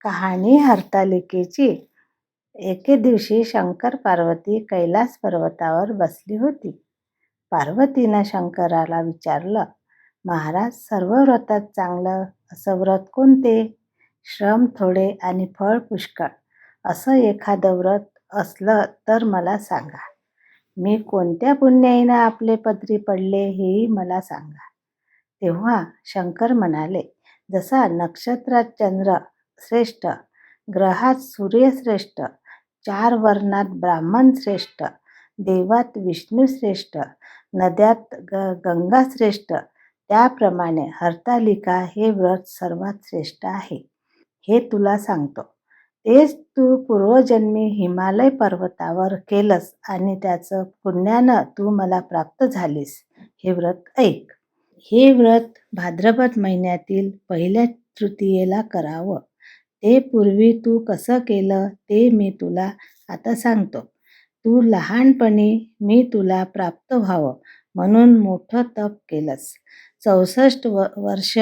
कहाणी हरतालिकेची. एके दिवशी शंकर पार्वती कैलास पर्वतावर बसली होती. पार्वतीनं शंकराला विचारलं, महाराज, सर्व व्रतात चांगलं असं व्रत कोणते? श्रम थोडे आणि फळ पुष्कळ असं एखादं व्रत असलं तर मला सांगा. मी कोणत्या पुण्याईनं आपले पदरी पडले हेही मला सांगा. तेव्हा शंकर म्हणाले, जसा नक्षत्रात चंद्र श्रेष्ठ, ग्रहात सूर्य श्रेष्ठ, 4 वर्णात ब्राह्मण श्रेष्ठ, देवात विष्णू श्रेष्ठ, नद्यात गंगा श्रेष्ठ, त्याप्रमाणे हरतालिका हे व्रत सर्वात श्रेष्ठ आहे. हे तुला सांगतो. तेच तू पूर्वजन्मी हिमालय पर्वतावर केलंस आणि त्याचं पुण्यानं तू मला प्राप्त झालीस. हे व्रत ऐक. हे व्रत भाद्रपद महिन्यातील पहिल्या तृतीयेला करावं. ते पूर्वी तू कसं केलं ते मी तुला आता सांगतो. तू लहानपणी मी तुला प्राप्त व्हावं म्हणून मोठं तप केलंस. 64 वर्ष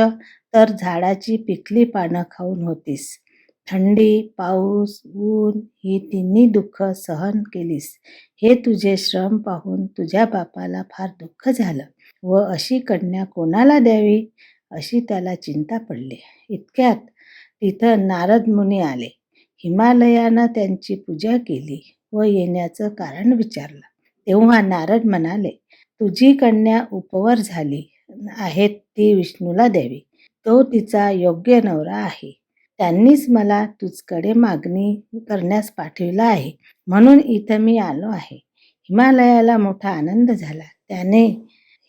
तर झाडाची पिकली पानं खाऊन होतीस. थंडी, पाऊस, ऊन ही तिन्ही दुःख सहन केलीस. हे तुझे श्रम पाहून तुझ्या बापाला फार दुःख झालं व अशी कन्या कोणाला द्यावी अशी त्याला चिंता पडली. इतक्यात तिथं नारद मुनी आले. हिमालयानं त्यांची पूजा केली व येण्याचं कारण विचारलं. तेव्हा नारद म्हणाले, तुझी कन्या उपवर झाली आहे ती विष्णूला द्यावी. तो तिचा योग्य नवरा आहे. त्यांनीच मला तुझकडे मागणी करण्यास पाठविलं आहे. म्हणून इथं मी आलो आहे. हिमालयाला मोठा आनंद झाला. त्याने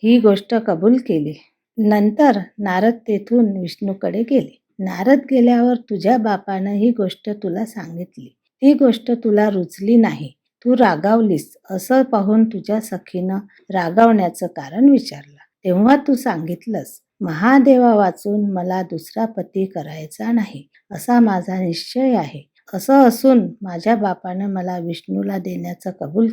ही गोष्ट कबूल केली. नंतर नारद तेथून विष्णूकडे गेले. नारद गेल्यावर तुझ्या बापानं ही गोष्ट तुला सांगितली. ती गोष्ट तुला रुचली नाही. तू रागावलीस. असं पाहून तुझ्या सखीनं रागावण्याचं कारण विचारलं. तेव्हा तू सांगितलंस, महादेवा वाचून मला दुसरा पती करायचा नाही असा माझा निश्चय आहे. असं असून माझ्या बापानं मला विष्णूला देण्याचं कबूल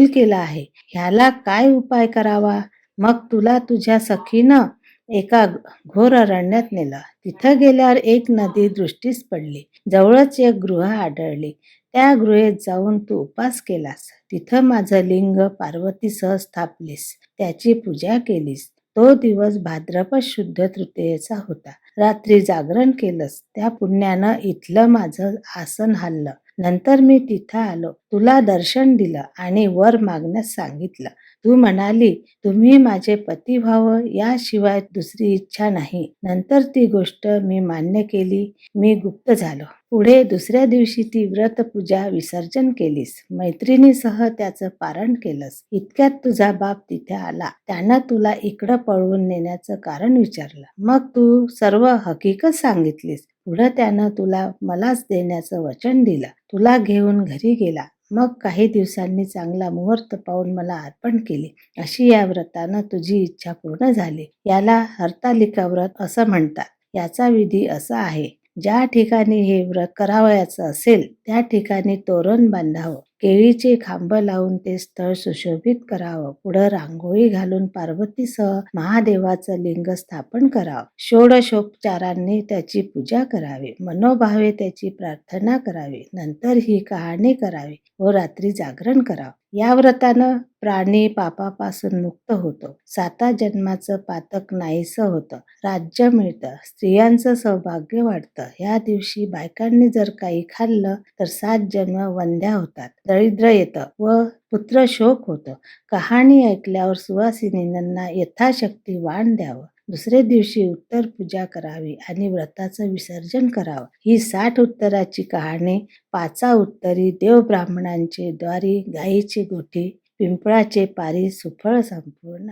केलं आहे. ह्याला काय उपाय करावा? मग तुला तुझ्या सखीनं एका घोर अरण्यात नेलं. तिथं गेल्यावर एक नदी दृष्टीस पडली. जवळच एक गृह आढळली. त्या गृहेत जाऊन तू उपास केलास. तिथं माझं लिंग पार्वतीसह स्थापलीस. त्याची पूजा केलीस. तो दिवस भाद्रपद शुद्ध तृतीयेचा होता. रात्री जागरण केलंस. त्या पुण्यानं इथलं माझं आसन हललं. नंतर मी तिथं आलो. तुला दर्शन दिलं आणि वर मागण्यास सांगितलं. तू म्हणाली, तुम्ही माझे पती व्हावं याशिवाय दुसरी इच्छा नाही. नंतर ती गोष्ट मी मान्य केली. मी गुप्त झालो. पुढे दुसऱ्या दिवशी ती व्रतपूजा विसर्जन केलीस. मैत्रिणीसह त्याचं पारण केलंस. इतक्यात तुझा बाप तिथे आला. त्यानं तुला इकडं पळवून नेण्याचं कारण विचारलं. मग तू सर्व हकीकत सांगितलीस. पुढं त्यानं तुला मलाच देण्याचं वचन दिलं. तुला घेऊन घरी गेला. मग काही दिवसांनी चांगला मुहूर्त पाहून मला अर्पण केले. अशी या व्रतानं तुझी इच्छा पूर्ण झाली. याला हरतालिका व्रत असं म्हणतात. याचा विधी असा आहे, ज्या ठिकाणी हे व्रत करावयाचं असेल त्या ठिकाणी तोरण बांधावं. केळीचे खांब लावून ते स्थळ सुशोभित करावं. पुढं रांगोळी घालून पार्वतीसह महादेवाचं लिंग स्थापन करावं. षोडशोपचारांनी त्याची पूजा करावी. मनोभावे त्याची प्रार्थना करावी. नंतर ही कहाणी करावी व रात्री जागरण करावं. या व्रतानं प्राणी पापापासून मुक्त होतो. 7 जन्माचं पातक नाहीसं होतं. राज्य मिळतं. स्त्रियांचं सौभाग्य वाढतं. या दिवशी बायकांनी जर काही खाल्लं तर 7 जन्म वंध्या होतात. दरिद्र येतं व पुत्र शोक होतं. कहाणी ऐकल्यावर सुवासिनींना यथाशक्ती वाण द्यावं. दुसऱ्या दिवशी उत्तर पूजा करावी आणि व्रताचं विसर्जन करावं. ही 60 उत्तराची कहाणी. 5 उत्तरी, देव ब्राह्मणांचे द्वारी, गायीची गोठी, पिंपळाचे पारी, सुफळ संपूर्ण.